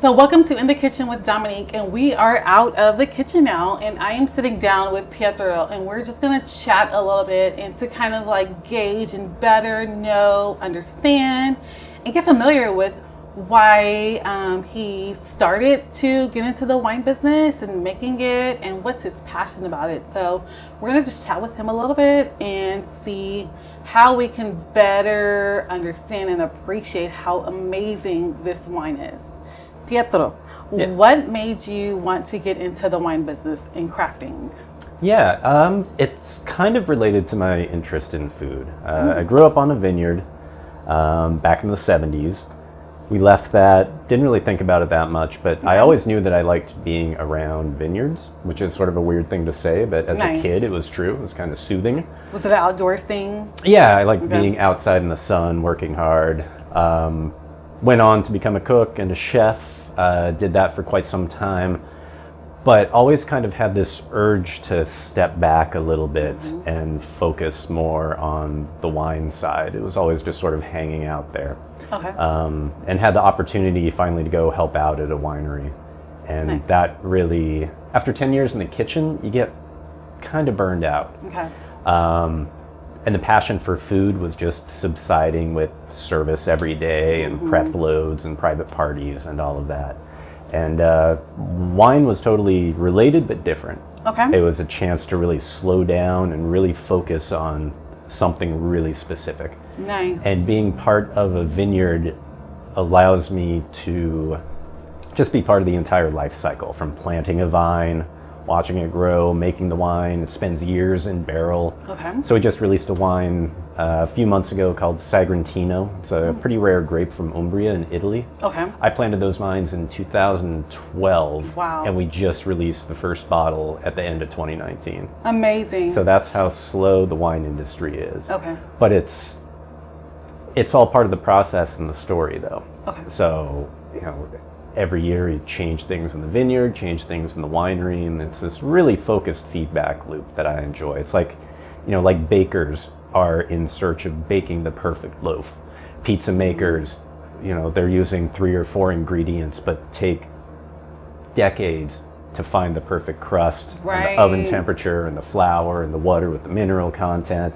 So welcome to In the Kitchen with Dominique, and we are out of the kitchen now, and I am sitting down with Pietro, and we're just gonna chat a little bit and to kind of like gauge and better know, understand, and get familiar with why he started to get into the wine business and making it, and what's his passion about it. So we're gonna just chat with him a little bit and see how we can better understand and appreciate how amazing this wine is. Pietro, what made you want to get into the wine business and crafting? It's kind of related to my interest in food. I grew up on a vineyard back in the 70s. We left that, didn't really think about it that much, but I always knew that I liked being around vineyards, which is sort of a weird thing to say, but as a kid it was true. It was kind of soothing. Was it an outdoors thing? Yeah, I liked being outside in the sun, working hard. Went on to become a cook and a chef, did that for quite some time, but always kind of had this urge to step back a little bit and focus more on the wine side. It was always just sort of hanging out there. And had the opportunity finally to go help out at a winery. And that really, after 10 years in the kitchen, you get kind of burned out. And the passion for food was just subsiding with service every day and prep loads and private parties and all of that. And wine was totally related but different. It was a chance to really slow down and really focus on something really specific. And being part of a vineyard allows me to just be part of the entire life cycle, from planting a vine, watching it grow, making the wine. It spends years in barrel. So we just released a wine a few months ago called Sagrantino. It's a pretty rare grape from Umbria in Italy. I planted those vines in 2012. And we just released the first bottle at the end of 2019. Amazing. So that's how slow the wine industry is. But it's all part of the process and the story, though. So, you know, every year you change things in the vineyard, change things in the winery, and it's this really focused feedback loop that I enjoy. It's like, you know, like bakers are in search of baking the perfect loaf. Pizza makers, you know, they're using 3 or 4 ingredients, but take decades to find the perfect crust, and the oven temperature, and the flour, and the water with the mineral content.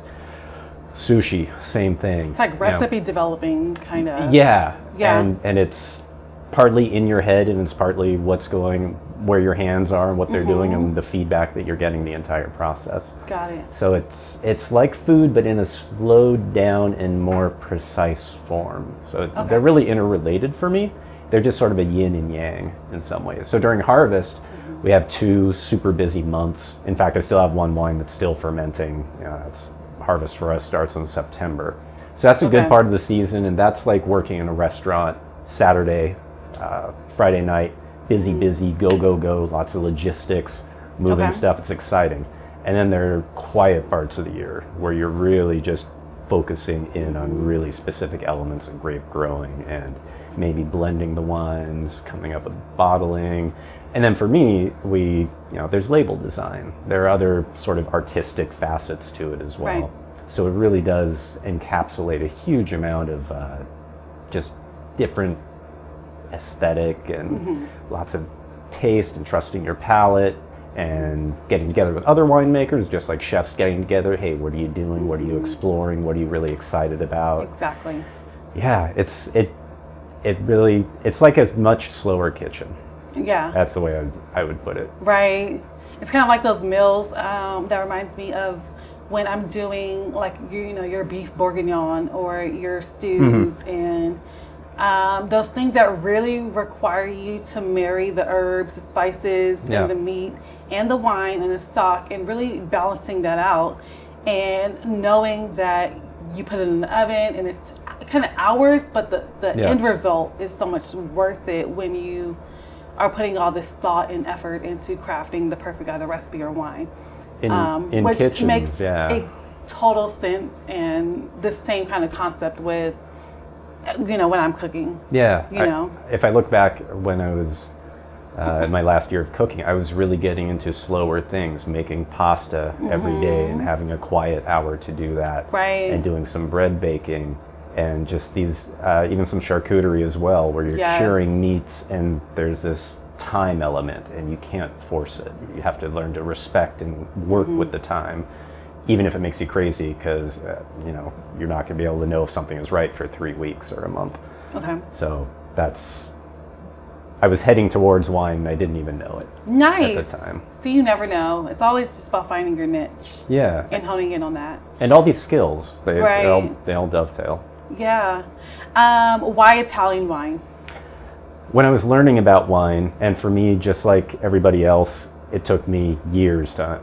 Sushi, same thing. It's like recipe developing, kind of. And it's partly in your head, and it's partly where your hands are and what they're doing, and the feedback that you're getting the entire process. Got it. So it's like food, but in a slowed down and more precise form. So they're really interrelated for me. They're just sort of a yin and yang in some ways. So during harvest, we have 2 super busy months. In fact, I still have one wine that's still fermenting. Harvest for us starts in September. So that's a good part of the season, and that's like working in a restaurant Saturday, Friday night, busy, go, lots of logistics, moving stuff. It's exciting. And then there are quiet parts of the year where you're really just focusing in on really specific elements of grape growing and maybe blending the wines, coming up with bottling. And then for me, there's label design. There are other sort of artistic facets to it as well. So it really does encapsulate a huge amount of just different aesthetic and lots of taste, and trusting your palate, and getting together with other winemakers, just like chefs getting together. Hey, what are you doing? What are you exploring? What are you really excited about? Exactly. Yeah, it's like a much slower kitchen. That's the way I would put it. It's kind of like those meals. That reminds me of when I'm doing like your beef bourguignon or your stews and those things that really require you to marry the herbs, the spices, and the meat, and the wine, and the stock, and really balancing that out, and knowing that you put it in the oven, and it's kind of hours, but the end result is so much worth it when you are putting all this thought and effort into crafting the perfect either recipe or wine. In which kitchens, makes a total sense, and the same kind of concept with when I'm cooking. If I look back when I was in my last year of cooking, I was really getting into slower things, making pasta every day and having a quiet hour to do that, and doing some bread baking. and just these, even some charcuterie as well, where you're curing meats, and there's this time element, and you can't force it. You have to learn to respect and work with the time, even if it makes you crazy, because you know, you're not going to be able to know if something is right for 3 weeks or a month. Okay. So I was heading towards wine, and I didn't even know it. Nice. At the time. So you never know. It's always just about finding your niche. Yeah. And honing in on that. And all these skills, they all dovetail. Yeah. Why Italian wine? When I was learning about wine, and for me, just like everybody else, it took me years to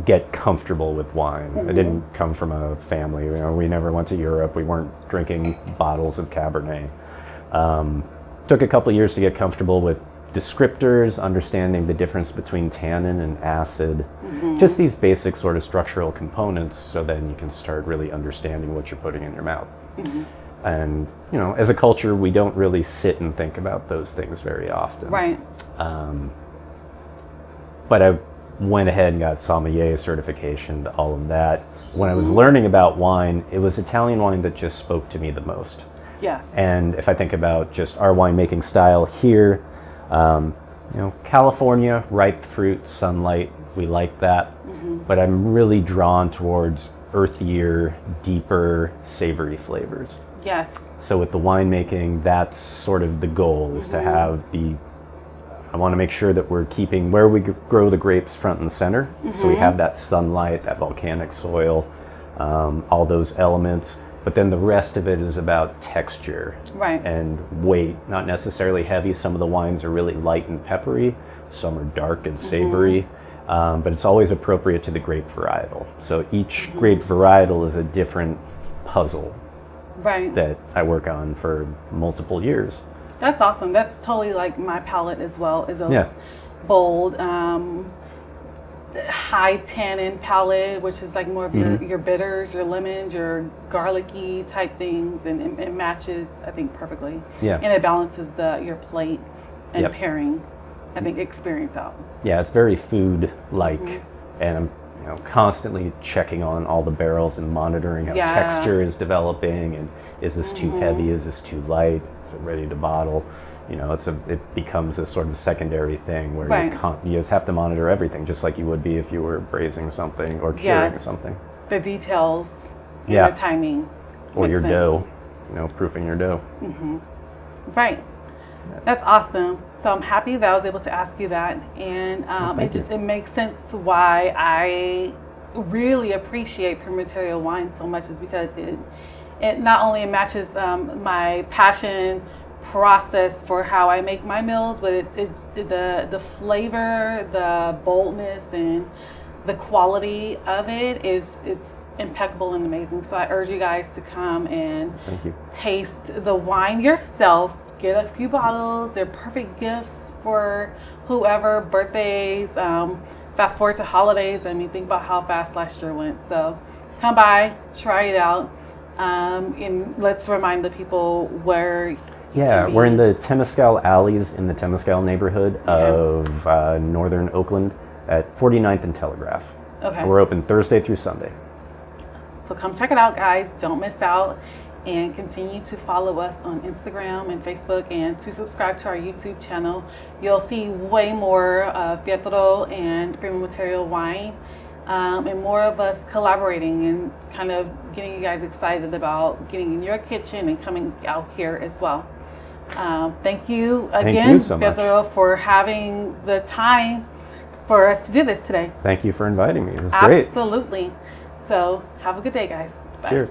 get comfortable with wine. I didn't come from a family, you know, we never went to Europe. We weren't drinking bottles of Cabernet. Took a couple years to get comfortable with descriptors, understanding the difference between tannin and acid, just these basic sort of structural components, so then you can start really understanding what you're putting in your mouth. And, you know, as a culture, we don't really sit and think about those things very often. Right. But I went ahead and got sommelier certification, all of that. When I was learning about wine, it was Italian wine that just spoke to me the most. Yes. And if I think about just our winemaking style here, you know, California, ripe fruit, sunlight, we like that. But I'm really drawn towards earthier, deeper, savory flavors. Yes. So with the winemaking, that's sort of the goal, is to have I want to make sure that we're keeping where we grow the grapes front and center. So we have that sunlight, that volcanic soil, all those elements. But then the rest of it is about texture and weight, not necessarily heavy. Some of the wines are really light and peppery. Some are dark and savory. But it's always appropriate to the grape varietal. So each grape varietal is a different puzzle that I work on for multiple years. That's awesome. That's totally like my palate as well, is those bold, high tannin palate, which is like more of your bitters, your lemons, your garlicky type things, and it matches, I think, perfectly. Yeah. And it balances your plate and pairing, I think, experience out. Yeah, it's very food-like, and I'm constantly checking on all the barrels and monitoring how texture is developing, and is this too heavy, is this too light, is it ready to bottle? You know, it becomes a sort of secondary thing where you just have to monitor everything, just like you would be if you were braising something or curing something. The details, and the timing, or your dough, proofing your dough. Right. That's awesome. So I'm happy that I was able to ask you that, and it makes sense why I really appreciate Prima Materia wine so much, is because it not only matches my passion process for how I make my meals, but the flavor, the boldness, and the quality of it's impeccable and amazing. So I urge you guys to come and taste the wine yourself. Get a few bottles. They're perfect gifts for whoever, birthdays, fast forward to holidays. I mean, think about how fast last year went. So come by, try it out, and let's remind the people where. Yeah, we're in the Temescal alleys in the Temescal neighborhood of northern Oakland at 49th and Telegraph. Okay. We're open Thursday through Sunday. So come check it out, guys. Don't miss out. And continue to follow us on Instagram and Facebook, and to subscribe to our YouTube channel. You'll see way more of Pietro and Prima Materia wine, and more of us collaborating and kind of getting you guys excited about getting in your kitchen and coming out here as well. Thank you again, Pietro, for having the time for us to do this today. Thank you for inviting me. This is great. Absolutely. So have a good day, guys. Bye. Cheers.